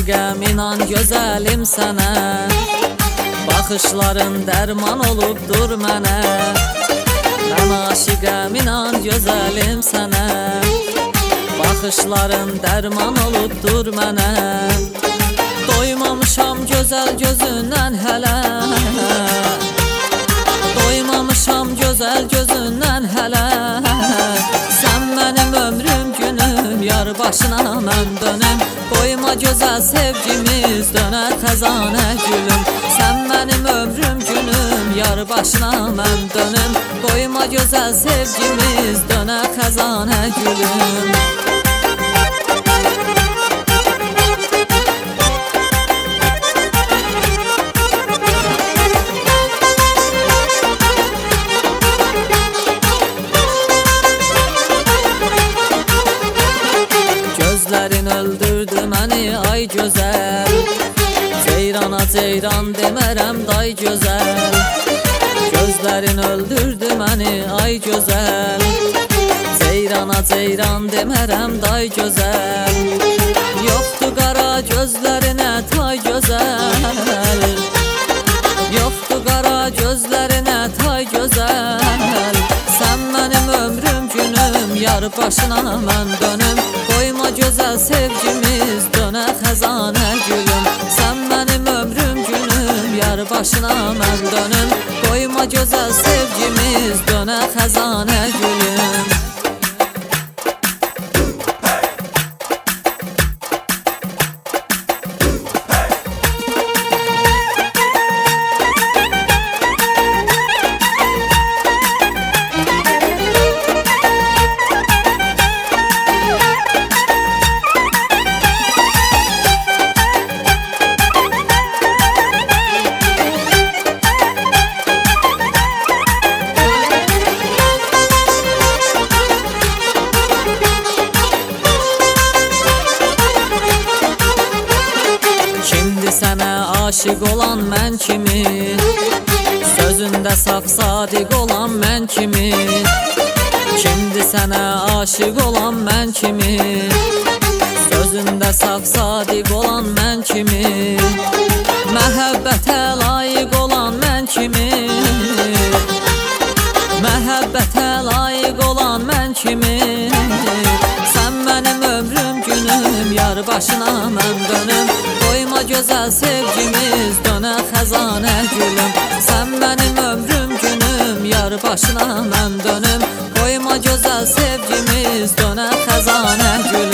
aşıqəm inan gözəlim sənə, baxışların dərman olubdur mənə. Mən aşıqəm inan gözəlim sənə, baxışların dərman olubdur mənə. Doymamışam gözəl gözündən hələ, doymamışam gözəl gözündən hələ. Sən mənim ömrüm günüm, yar başına mən dönüm. Qoyma gözəl sevgimiz dönə xəzanə gülüm. Sən mənim ömrüm günüm, yar başına mən dönüm. Qoyma gözəl sevgimiz dönə xəzanə gülüm. Gözlərin öldürdü məni ay gözəl, ceyrana ceyran demərəm day gözəl. Gözlərin öldürdü məni ay gözəl, ceyrana ceyran demərəm day gözəl. Yoxdur qara gözlərinə tay gözəl, yoxdur qara gözlərinə tay gözəl. Sən mənim ömrüm günüm, yar başına mən dönüm. Qoyma gözəl sevgimiz dönə xəzanə gülüm. Sən mənim ömrüm günüm, yar başına mən dönüm. Qoyma gözəl sevgimiz dönə xəzanə gülüm. Sənə aşık olan mən kimi, sözündə saf sadiq olan mən kimi. Kimdir sənə aşık olan mən kimi, sözündə saf sadiq olan mən kimi. Məhəbbətə layiq olan mən kimi, məhəbbətə layiq olan mən kimi. Sən mənim ömrüm günüm, yar başına mən dönüm. Qoyma gözəl sevgimiz dönə xəzanə gülüm. Sən mənim ömrüm günüm, yar başına mən dönüm. Qoyma gözəl sevgimiz dönə xəzanə gülüm.